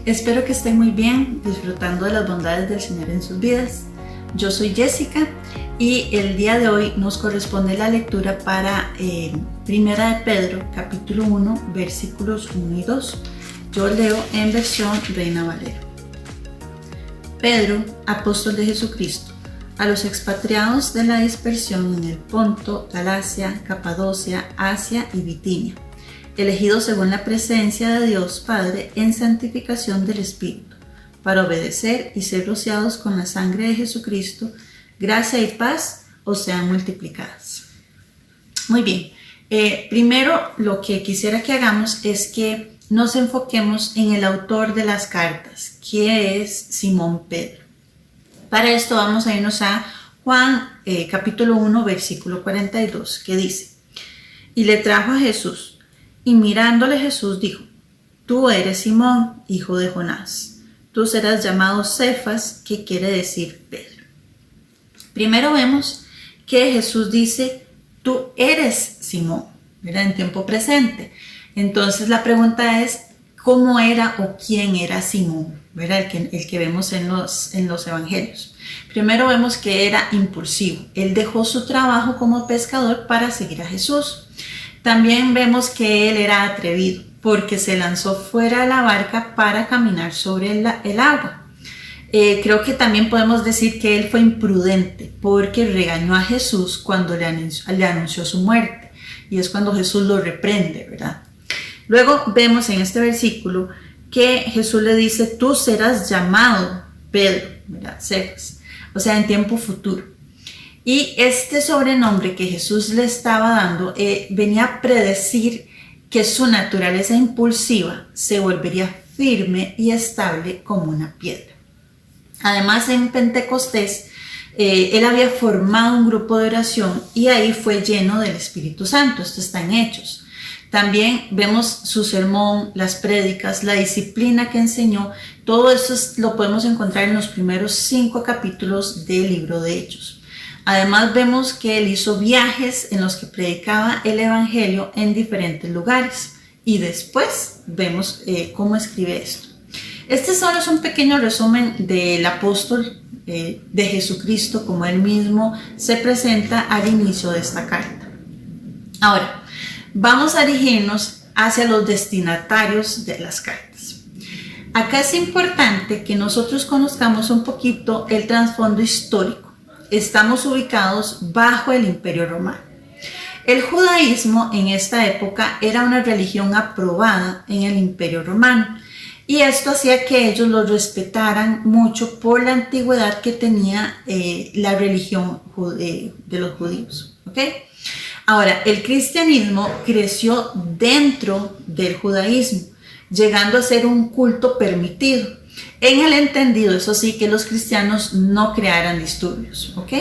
Espero que estén muy bien, disfrutando de las bondades del Señor en sus vidas. Yo soy Jessica y el día de hoy nos corresponde la lectura para Primera de Pedro, capítulo 1, versículos 1 y 2. Yo leo en versión Reina Valera. Pedro, apóstol de Jesucristo, a los expatriados de la dispersión en el Ponto, Galacia, Capadocia, Asia y Bitinia, elegidos según la presencia de Dios Padre en santificación del Espíritu, para obedecer y ser rociados con la sangre de Jesucristo, gracia y paz os sean multiplicadas. Muy bien, primero lo que quisiera que hagamos es que nos enfoquemos en el autor de las cartas, que es Simón Pedro. Para esto vamos a irnos a Juan capítulo 1, versículo 42, que dice: Y le trajo a Jesús, y mirándole Jesús dijo: Tú eres Simón, hijo de Jonás. Tú serás llamado Cefas, que quiere decir Pedro. Primero vemos que Jesús dice: Tú eres Simón, ¿verdad? En tiempo presente. Entonces la pregunta es: ¿cómo era o quién era Simón? ¿Verdad? El que vemos en los evangelios. Primero vemos que era impulsivo. Él dejó su trabajo como pescador para seguir a Jesús. También vemos que él era atrevido porque se lanzó fuera de la barca para caminar sobre el agua. Creo que también podemos decir que él fue imprudente porque regañó a Jesús cuando le anunció su muerte, y es cuando Jesús lo reprende, ¿verdad? Luego vemos en este versículo que Jesús le dice: tú serás llamado Pedro, ¿verdad? Cefas, o sea, en tiempo futuro. Y este sobrenombre que Jesús le estaba dando venía a predecir que su naturaleza impulsiva se volvería firme y estable como una piedra. Además, en Pentecostés, él había formado un grupo de oración y ahí fue lleno del Espíritu Santo. Esto está en Hechos. También vemos su sermón, las prédicas, la disciplina que enseñó. Todo esto lo podemos encontrar en los primeros 5 capítulos del libro de Hechos. Además vemos que él hizo viajes en los que predicaba el evangelio en diferentes lugares, y después vemos cómo escribe esto. Este solo es un pequeño resumen del apóstol de Jesucristo, como él mismo se presenta al inicio de esta carta. Ahora, vamos a dirigirnos hacia los destinatarios de las cartas. Acá es importante que nosotros conozcamos un poquito el trasfondo histórico. Estamos ubicados bajo el Imperio Romano. El judaísmo en esta época era una religión aprobada en el Imperio Romano, y esto hacía que ellos lo respetaran mucho por la antigüedad que tenía la religión de los judíos. ¿Okay? Ahora, el cristianismo creció dentro del judaísmo, llegando a ser un culto permitido, en el entendido, eso sí, que los cristianos no crearan disturbios, ¿ok?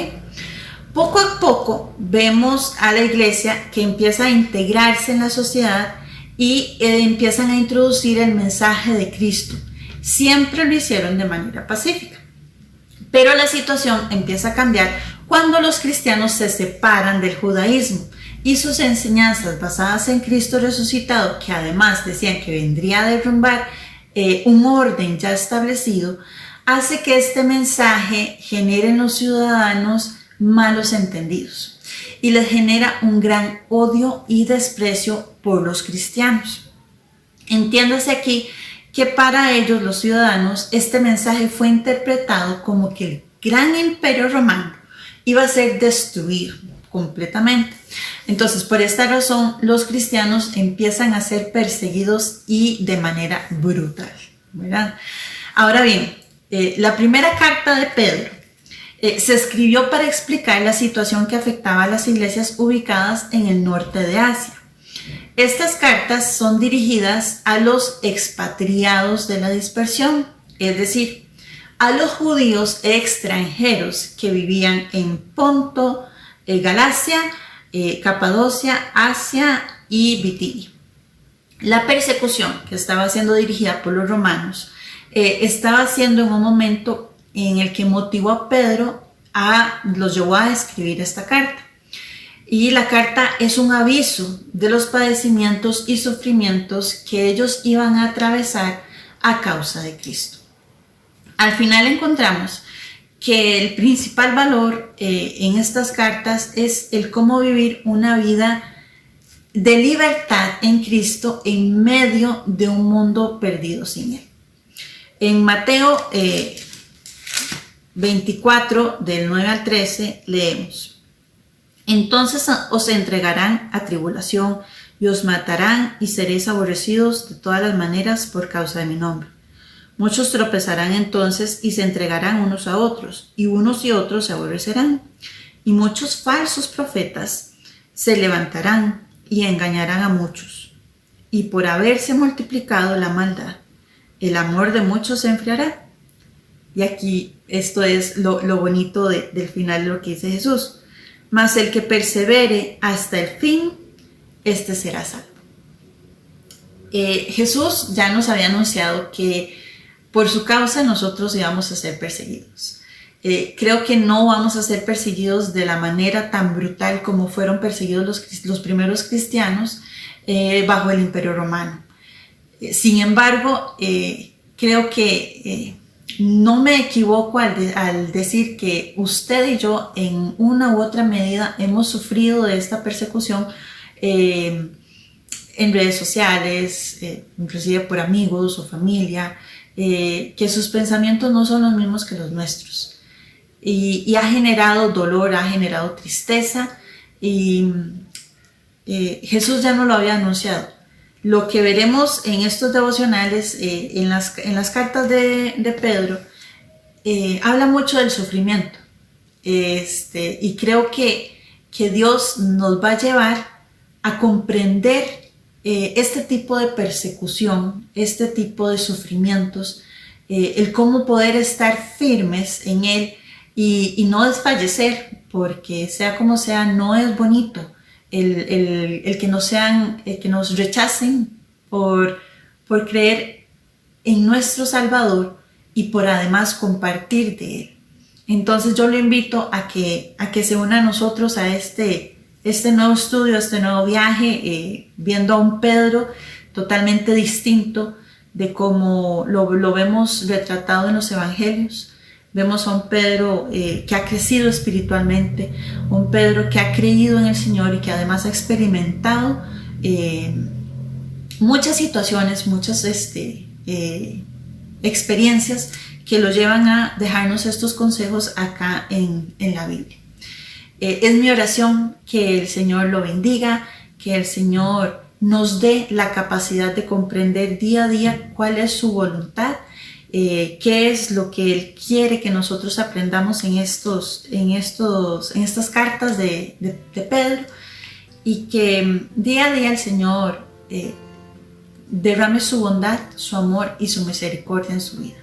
Poco a poco vemos a la iglesia que empieza a integrarse en la sociedad y empiezan a introducir el mensaje de Cristo. Siempre lo hicieron de manera pacífica, pero la situación empieza a cambiar cuando los cristianos se separan del judaísmo y sus enseñanzas basadas en Cristo resucitado, que además decían que vendría a derrumbar un orden ya establecido, hace que este mensaje genere en los ciudadanos malos entendidos y les genera un gran odio y desprecio por los cristianos. Entiéndase aquí que para ellos, los ciudadanos, este mensaje fue interpretado como que el gran imperio romano iba a ser destruido completamente. Entonces, por esta razón, los cristianos empiezan a ser perseguidos y de manera brutal, ¿verdad? Ahora bien, la primera carta de Pedro se escribió para explicar la situación que afectaba a las iglesias ubicadas en el norte de Asia. Estas cartas son dirigidas a los expatriados de la dispersión, es decir, a los judíos extranjeros que vivían en Ponto, Galacia, Capadocia, Asia y Bitinia. La persecución que estaba siendo dirigida por los romanos estaba siendo en un momento en el que motivó a Pedro los llevó a escribir esta carta. Y la carta es un aviso de los padecimientos y sufrimientos que ellos iban a atravesar a causa de Cristo. Al final encontramos que el principal valor en estas cartas es el cómo vivir una vida de libertad en Cristo en medio de un mundo perdido sin Él. En Mateo 24, del 9 al 13, leemos: Entonces os entregarán a tribulación y os matarán y seréis aborrecidos de todas las maneras por causa de mi nombre. Muchos tropezarán entonces y se entregarán unos a otros, y unos y otros se aborrecerán. Y muchos falsos profetas se levantarán y engañarán a muchos. Y por haberse multiplicado la maldad, el amor de muchos se enfriará. Y aquí esto es lo bonito del final de lo que dice Jesús. Mas el que persevere hasta el fin, este será salvo. Jesús ya nos había anunciado que por su causa nosotros íbamos a ser perseguidos. Creo que no vamos a ser perseguidos de la manera tan brutal como fueron perseguidos los primeros cristianos bajo el Imperio Romano. Sin embargo, creo que no me equivoco al decir que usted y yo en una u otra medida hemos sufrido de esta persecución en redes sociales, inclusive por amigos o familia, que sus pensamientos no son los mismos que los nuestros. Y ha generado dolor, ha generado tristeza, y Jesús ya nos lo había anunciado. Lo que veremos en estos devocionales, en las cartas de Pedro, habla mucho del sufrimiento. Y creo que Dios nos va a llevar a comprender este tipo de persecución, este tipo de sufrimientos, el cómo poder estar firmes en Él y no desfallecer, porque sea como sea, no es bonito el que nos rechacen por creer en nuestro Salvador y por además compartir de Él. Entonces yo lo invito a que se una a nosotros a este nuevo estudio, este nuevo viaje, viendo a un Pedro totalmente distinto de cómo lo vemos retratado en los evangelios. Vemos a un Pedro que ha crecido espiritualmente, un Pedro que ha creído en el Señor y que además ha experimentado muchas situaciones, muchas experiencias que lo llevan a dejarnos estos consejos acá en la Biblia. Es mi oración que el Señor lo bendiga, que el Señor nos dé la capacidad de comprender día a día cuál es su voluntad, qué es lo que Él quiere que nosotros aprendamos en estas cartas de Pedro, y que día a día el Señor derrame su bondad, su amor y su misericordia en su vida.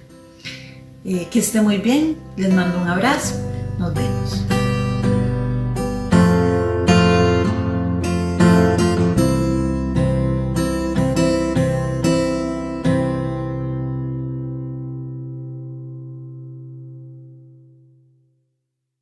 Que esté muy bien, les mando un abrazo, nos vemos.